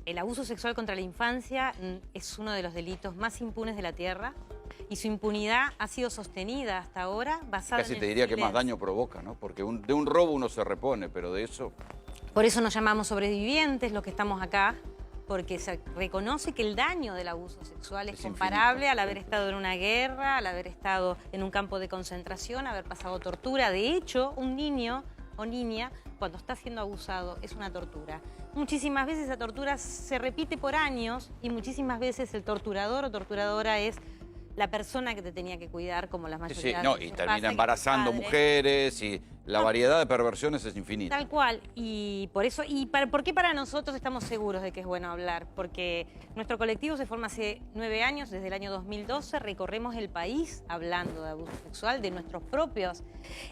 El abuso sexual contra la infancia es uno de los delitos más impunes de la tierra y su impunidad ha sido sostenida hasta ahora basada en Casi el te diría que más silencio. daño provoca, ¿no? Porque de un robo uno se repone, pero de eso... Por eso nos llamamos sobrevivientes los que estamos acá, porque se reconoce que el daño del abuso sexual es comparable infinito. al haber estado en una guerra, al haber estado en un campo de concentración, haber pasado tortura. De hecho, un niño o niña, cuando está siendo abusado, es una tortura. Muchísimas veces esa tortura se repite por años y muchísimas veces el torturador o torturadora es la persona que te tenía que cuidar, como la mayoría Sí, de no, veces y pasa, termina que es embarazando padre. mujeres y la variedad de perversiones es infinita. Tal cual, y por eso, ¿por qué para nosotros estamos seguros de que es bueno hablar? Porque nuestro colectivo se forma hace 9 años, desde el año 2012, recorremos el país hablando de abuso sexual, de nuestras propias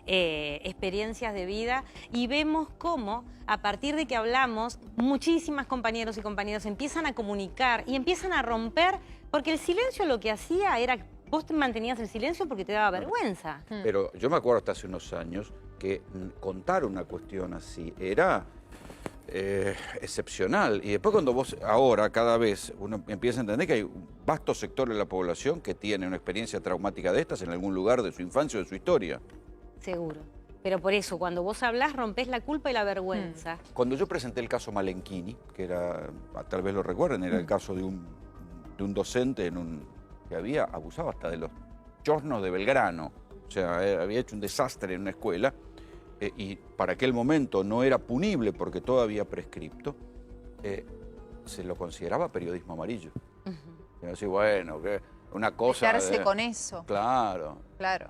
experiencias de vida, y vemos cómo, a partir de que hablamos, muchísimas compañeros y compañeras empiezan a comunicar y empiezan a romper, porque el silencio lo que hacía era, vos te mantenías el silencio porque te daba vergüenza. Pero yo me acuerdo hasta hace unos años que contar una cuestión así era excepcional. Y después cuando vos, ahora, cada vez, uno empieza a entender que hay un vasto sector de la población que tiene una experiencia traumática de estas en algún lugar de su infancia o de su historia. Seguro. Pero por eso, cuando vos hablás, rompés la culpa y la vergüenza. Cuando yo presenté el caso Malenchini, que era, tal vez lo recuerden, era el caso de un docente que había abusado hasta de los chornos de Belgrano. O sea, había hecho un desastre en una escuela y para aquel momento no era punible porque todo había prescripto. Se lo consideraba periodismo amarillo. Y así, bueno, que una cosa... Quedarse con eso. Claro. Claro.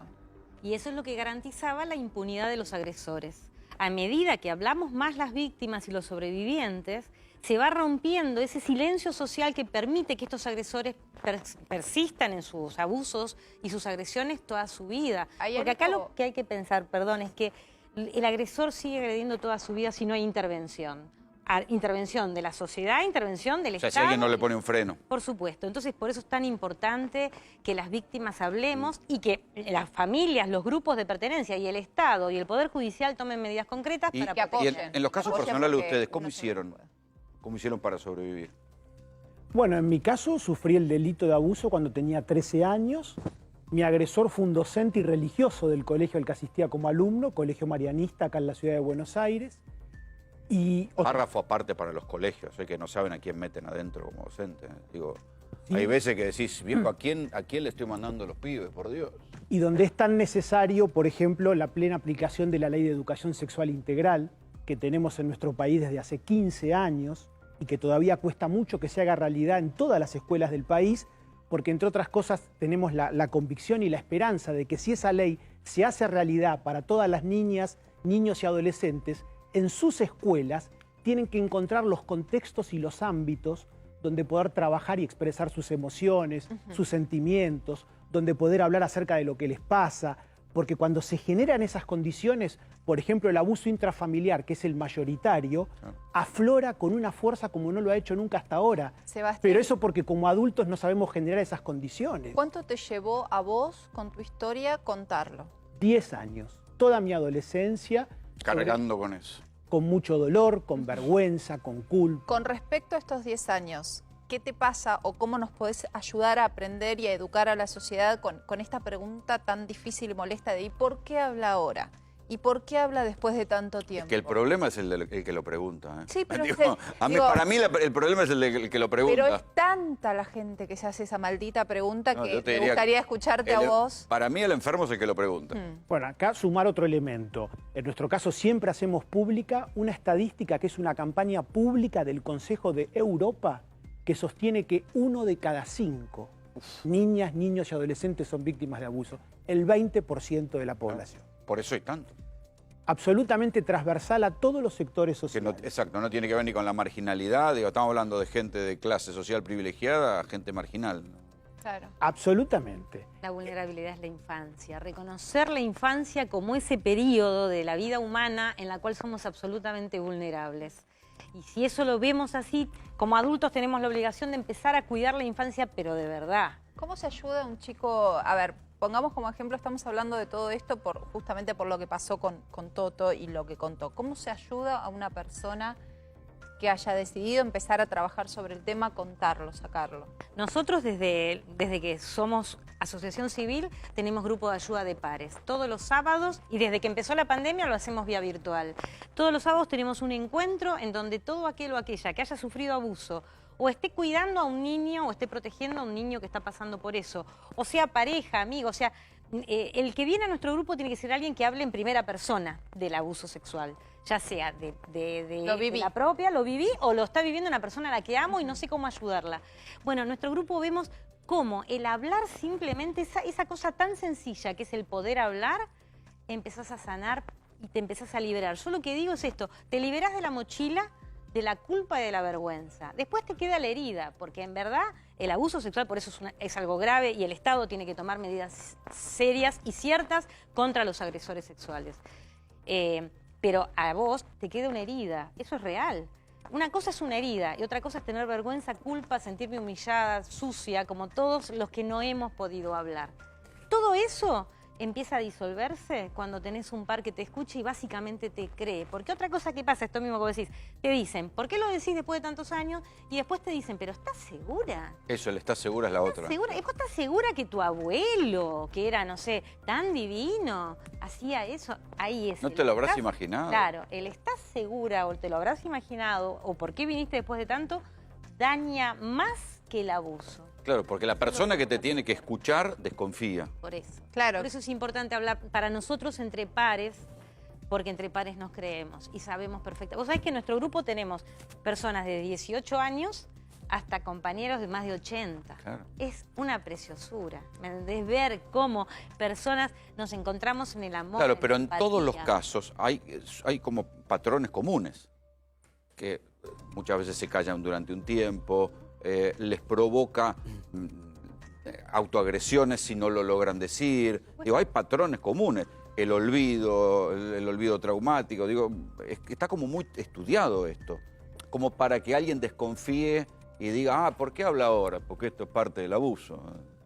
Y eso es lo que garantizaba la impunidad de los agresores. A medida que hablamos más las víctimas y los sobrevivientes, se va rompiendo ese silencio social que permite que estos agresores persistan en sus abusos y sus agresiones toda su vida. Porque acá lo que hay que pensar, perdón, es que el agresor sigue agrediendo toda su vida si no hay intervención. Intervención de la sociedad, intervención del O sea, Estado. si alguien no le pone un freno. Por supuesto. Entonces, por eso es tan importante que las víctimas hablemos y que las familias, los grupos de pertenencia y el Estado y el Poder Judicial tomen medidas concretas para que apoyen. proteger. En los casos Apoyen personales de porque ustedes, ¿cómo uno se hicieron? puede. ¿Cómo hicieron para sobrevivir? Bueno, en mi caso sufrí el delito de abuso cuando tenía 13 años. Mi agresor fue un docente y religioso del colegio al que asistía como alumno, Colegio Marianista, acá en la ciudad de Buenos Aires. Y Párrafo aparte para los colegios, que no saben a quién meten adentro como docente. Digo, Sí. hay veces que decís, viejo, ¿a quién le estoy mandando a los pibes, por Dios? y donde es tan necesario, por ejemplo, la plena aplicación de la Ley de Educación Sexual Integral que tenemos en nuestro país desde hace 15 años y que todavía cuesta mucho que se haga realidad en todas las escuelas del país, porque entre otras cosas tenemos la convicción y la esperanza de que si esa ley se hace realidad para todas las niñas, niños y adolescentes, en sus escuelas tienen que encontrar los contextos y los ámbitos donde poder trabajar y expresar sus emociones, sus sentimientos, donde poder hablar acerca de lo que les pasa, porque cuando se generan esas condiciones, por ejemplo, el abuso intrafamiliar, que es el mayoritario, aflora con una fuerza como no lo ha hecho nunca hasta ahora. Sebastián, Pero eso porque como adultos no sabemos generar esas condiciones. ¿cuánto te llevó a vos, con tu historia, contarlo? 10 años, toda mi adolescencia, Cargando con eso. con mucho dolor, con vergüenza, con culpa. Con respecto a estos 10 años, ¿qué te pasa o cómo nos podés ayudar a aprender y a educar a la sociedad con esta pregunta tan difícil y molesta de ¿y por qué habla ahora? ¿Y por qué habla después de tanto tiempo? Que el problema es el que lo pregunta. Sí, pero Digo, para mí el problema es el que lo pregunta. Pero es tanta la gente que se hace esa maldita pregunta No, que yo te me diría gustaría escucharte a vos. Para mí el enfermo es el que lo pregunta. Bueno, acá sumar otro elemento. En nuestro caso siempre hacemos pública una estadística que es una campaña pública del Consejo de Europa que sostiene que 1 de cada 5 niñas, niños y adolescentes son víctimas de abuso. El 20% de la población. Por eso hay tanto. Absolutamente transversal a todos los sectores Que sociales. exacto, no tiene que ver ni con la marginalidad. Digo, estamos hablando de gente de clase social privilegiada a gente marginal. Claro. Absolutamente. La vulnerabilidad es la infancia. Reconocer la infancia como ese periodo de la vida humana en la cual somos absolutamente vulnerables. Y si eso lo vemos así, como adultos tenemos la obligación de empezar a cuidar la infancia, pero de verdad. ¿Cómo se ayuda a un chico? A ver, pongamos como ejemplo, estamos hablando de todo esto justamente por lo que pasó con Toto y lo que contó. ¿Cómo se ayuda a una persona que haya decidido empezar a trabajar sobre el tema, contarlo, sacarlo? Nosotros desde que somos asociación civil tenemos grupo de ayuda de pares. Todos los sábados, y desde que empezó la pandemia lo hacemos vía virtual. Todos los sábados tenemos un encuentro en donde todo aquel o aquella que haya sufrido abuso o esté cuidando a un niño o esté protegiendo a un niño que está pasando por eso, o sea pareja, amigo, o sea, el que viene a nuestro grupo tiene que ser alguien que hable en primera persona del abuso sexual, ya sea de la propia, lo viví, o lo está viviendo una persona a la que amo y no sé cómo ayudarla. Bueno, en nuestro grupo vemos cómo el hablar simplemente, esa cosa tan sencilla que es el poder hablar, empezás a sanar y te empezás a liberar. Yo lo que digo es esto, te liberás de la mochila, de la culpa y de la vergüenza. Después te queda la herida, porque en verdad el abuso sexual por eso es algo grave y el Estado tiene que tomar medidas serias y ciertas contra los agresores sexuales. Pero a vos te queda una herida, eso es real. Una cosa es una herida y otra cosa es tener vergüenza, culpa, sentirme humillada, sucia, como todos los que no hemos podido hablar. Todo eso empieza a disolverse cuando tenés un par que te escuche y básicamente te cree. Porque otra cosa que pasa, esto mismo que vos decís, te dicen, ¿por qué lo decís después de tantos años? Y después te dicen, ¿pero estás segura? Eso, el estás segura es la otra. ¿Segura? ¿Vos estás segura que tu abuelo, que era, no sé, tan divino, hacía eso? Ahí es. ¿No te lo habrás imaginado? Claro, el estás segura o te lo habrás imaginado o por qué viniste después de tanto, daña más que el abuso. Claro, porque la persona que te tiene que escuchar desconfía. Por eso. Claro. Por eso es importante hablar para nosotros entre pares, porque entre pares nos creemos y sabemos perfectamente. Vos sabés que en nuestro grupo tenemos personas de 18 años hasta compañeros de más de 80. Claro. Es una preciosura. ¿Me entendés? Ver cómo personas nos encontramos en el amor. Claro, en pero la en todos los empatía. casos hay como patrones comunes que muchas veces se callan durante un tiempo, les provoca autoagresiones si no lo logran decir. Digo, hay patrones comunes. El olvido traumático. Digo, está como muy estudiado esto. Como para que alguien desconfíe y diga, ¿por qué habla ahora? Porque esto es parte del abuso.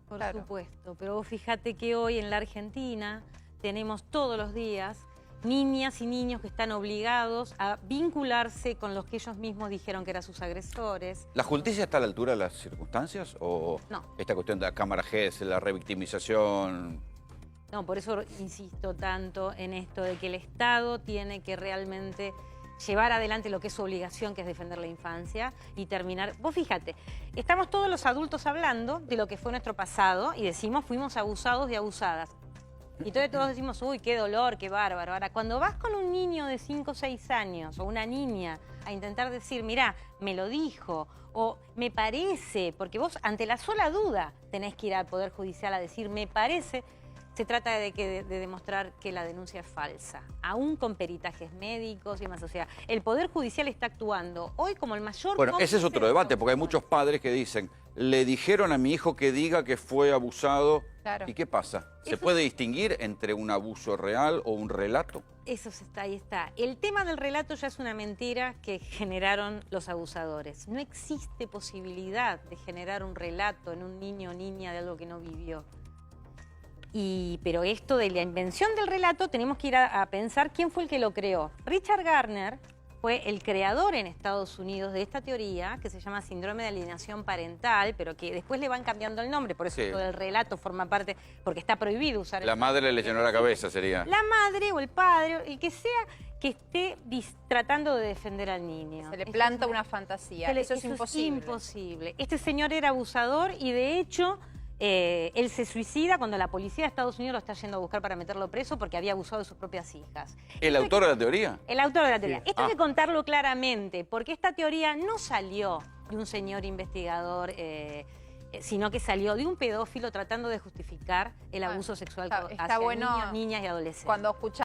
Por supuesto, pero vos fíjate que hoy en la Argentina tenemos todos los días niñas y niños que están obligados a vincularse con los que ellos mismos dijeron que eran sus agresores. ¿La justicia está a la altura de las circunstancias? ¿O No. esta cuestión de la cámara GES, la revictimización? No, por eso insisto tanto en esto de que el Estado tiene que realmente llevar adelante lo que es su obligación, que es defender la infancia y terminar. Vos fíjate, estamos todos los adultos hablando de lo que fue nuestro pasado y decimos fuimos abusados y abusadas. Y todos decimos, uy, qué dolor, qué bárbaro. Ahora, cuando vas con un niño de 5 o 6 años o una niña a intentar decir, mirá, me lo dijo, o me parece, porque vos ante la sola duda tenés que ir al Poder Judicial a decir, me parece, se trata de demostrar que la denuncia es falsa, aún con peritajes médicos y demás. O sea, el Poder Judicial está actuando hoy como el mayor... Bueno, ese es otro debate, porque hay muchos padres que dicen, le dijeron a mi hijo que diga que fue abusado. Claro. ¿Y qué pasa? ¿Se Eso- puede distinguir entre un abuso real o un relato? Eso está, ahí está. El tema del relato ya es una mentira que generaron los abusadores. No existe posibilidad de generar un relato en un niño o niña de algo que no vivió. Pero esto de la invención del relato tenemos que ir a pensar quién fue el que lo creó. Richard Gardner fue el creador en Estados Unidos de esta teoría que se llama síndrome de alienación parental, pero que después le van cambiando el nombre, por eso Sí. todo el relato forma parte, porque está prohibido usar La el madre le llenó la cabeza, sería. la madre o el padre, el que sea que esté tratando de defender al niño. Se le Esto planta es una fantasía. se le- Eso es imposible. imposible. Este señor era abusador y de hecho él se suicida cuando la policía de Estados Unidos lo está yendo a buscar para meterlo preso porque había abusado de sus propias hijas. ¿El autor de la teoría? El autor de la teoría. Sí. Esto hay que contarlo claramente, porque esta teoría no salió de un señor investigador, sino que salió de un pedófilo tratando de justificar el abuso sexual está hacia bueno niños, niñas y adolescentes. Cuando escuchamos